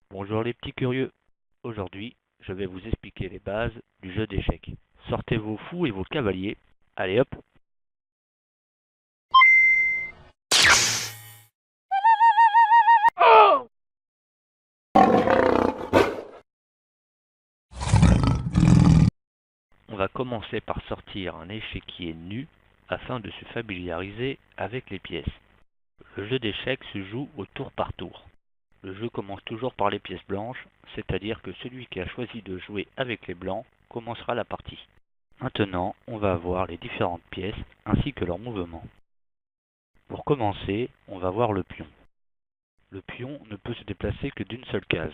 Bonjour les petits curieux. Aujourd'hui, je vais vous expliquer les bases du jeu d'échecs. Sortez vos fous et vos cavaliers. Allez hop. On va commencer par sortir un échiquier nu afin de se familiariser avec les pièces. Le jeu d'échecs se joue au tour par tour. Le jeu commence toujours par les pièces blanches, c'est-à-dire que celui qui a choisi de jouer avec les blancs commencera la partie. Maintenant, on va voir les différentes pièces ainsi que leurs mouvements. Pour commencer, on va voir le pion. Le pion ne peut se déplacer que d'une seule case.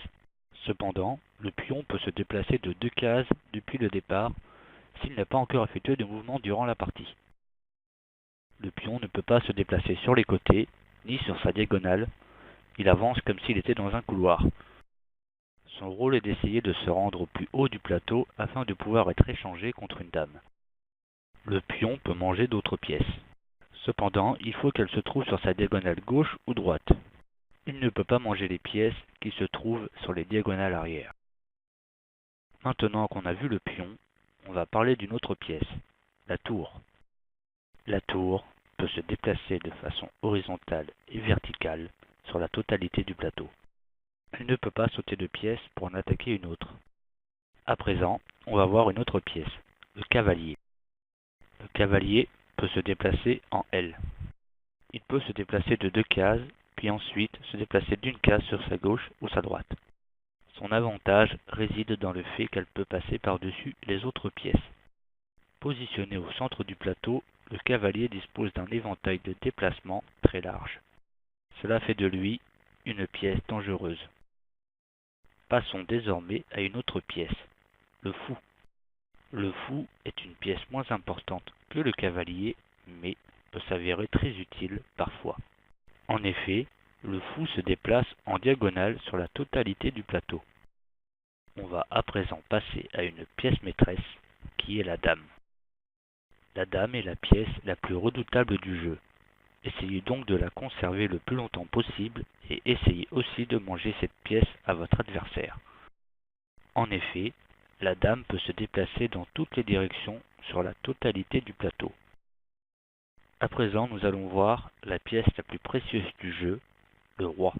Cependant, le pion peut se déplacer de 2 cases depuis le départ s'il n'a pas encore effectué de mouvement durant la partie. Le pion ne peut pas se déplacer sur les côtés, ni sur sa diagonale. Il avance comme s'il était dans un couloir. Son rôle est d'essayer de se rendre au plus haut du plateau afin de pouvoir être échangé contre une dame. Le pion peut manger d'autres pièces. Cependant, il faut qu'elle se trouve sur sa diagonale gauche ou droite. Il ne peut pas manger les pièces qui se trouvent sur les diagonales arrière. Maintenant qu'on a vu le pion, on va parler d'une autre pièce, la tour. La tour peut se déplacer de façon horizontale et verticale sur la totalité du plateau. Elle ne peut pas sauter de pièce pour en attaquer une autre. À présent, on va voir une autre pièce, le cavalier. Le cavalier peut se déplacer en L. Il peut se déplacer de 2 cases, puis ensuite se déplacer d'une case sur sa gauche ou sa droite. Son avantage réside dans le fait qu'elle peut passer par-dessus les autres pièces. Positionné au centre du plateau, le cavalier dispose d'un éventail de déplacements très large. Cela fait de lui une pièce dangereuse. Passons désormais à une autre pièce, le fou. Le fou est une pièce moins importante que le cavalier, mais peut s'avérer très utile parfois. En effet, le fou se déplace en diagonale sur la totalité du plateau. On va à présent passer à une pièce maîtresse, qui est la dame. La dame est la pièce la plus redoutable du jeu. Essayez donc de la conserver le plus longtemps possible et essayez aussi de manger cette pièce à votre adversaire. En effet, la dame peut se déplacer dans toutes les directions sur la totalité du plateau. À présent, nous allons voir la pièce la plus précieuse du jeu, le roi.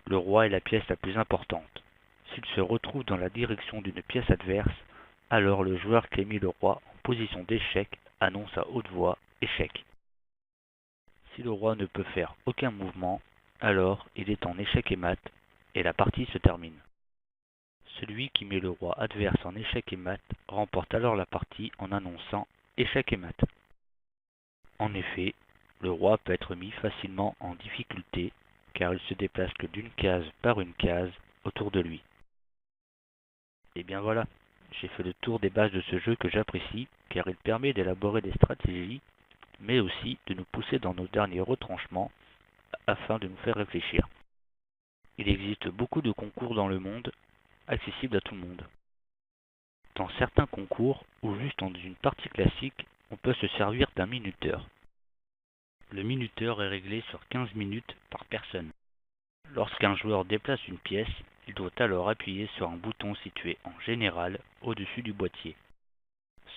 Le roi est la pièce la plus importante. S'il se retrouve dans la direction d'une pièce adverse, alors le joueur qui a mis le roi en position d'échec annonce à haute voix « échec ». Si le roi ne peut faire aucun mouvement, alors il est en échec et mat, et la partie se termine. Celui qui met le roi adverse en échec et mat remporte alors la partie en annonçant échec et mat. En effet, le roi peut être mis facilement en difficulté car il se déplace que d'une case par une case autour de lui. Et bien voilà, j'ai fait le tour des bases de ce jeu que j'apprécie car il permet d'élaborer des stratégies mais aussi de nous pousser dans nos derniers retranchements afin de nous faire réfléchir. Il existe beaucoup de concours dans le monde, accessibles à tout le monde. Dans certains concours, ou juste dans une partie classique, on peut se servir d'un minuteur. Le minuteur est réglé sur 15 minutes par personne. Lorsqu'un joueur déplace une pièce, il doit alors appuyer sur un bouton situé en général au-dessus du boîtier.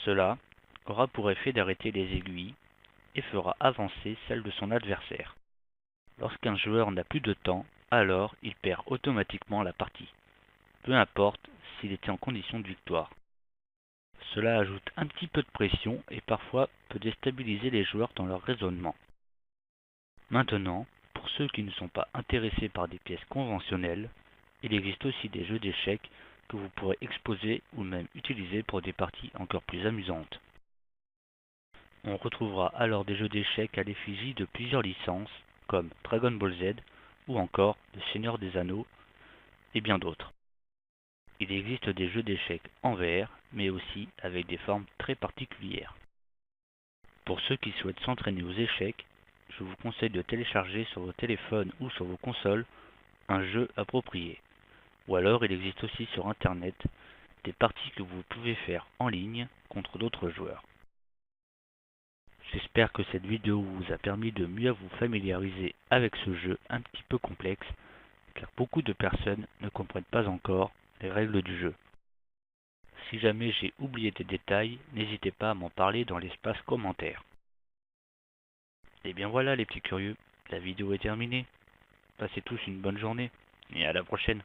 Cela aura pour effet d'arrêter les aiguilles et fera avancer celle de son adversaire. Lorsqu'un joueur n'a plus de temps, alors il perd automatiquement la partie, peu importe s'il était en condition de victoire. Cela ajoute un petit peu de pression et parfois peut déstabiliser les joueurs dans leur raisonnement. Maintenant, pour ceux qui ne sont pas intéressés par des pièces conventionnelles, il existe aussi des jeux d'échecs que vous pourrez exposer ou même utiliser pour des parties encore plus amusantes. On retrouvera alors des jeux d'échecs à l'effigie de plusieurs licences, comme Dragon Ball Z ou encore Le Seigneur des Anneaux et bien d'autres. Il existe des jeux d'échecs en VR, mais aussi avec des formes très particulières. Pour ceux qui souhaitent s'entraîner aux échecs, je vous conseille de télécharger sur vos téléphones ou sur vos consoles un jeu approprié. Ou alors il existe aussi sur internet des parties que vous pouvez faire en ligne contre d'autres joueurs. J'espère que cette vidéo vous a permis de mieux vous familiariser avec ce jeu un petit peu complexe car beaucoup de personnes ne comprennent pas encore les règles du jeu. Si jamais j'ai oublié des détails, n'hésitez pas à m'en parler dans l'espace commentaire. Et bien voilà les petits curieux, la vidéo est terminée. Passez tous une bonne journée et à la prochaine.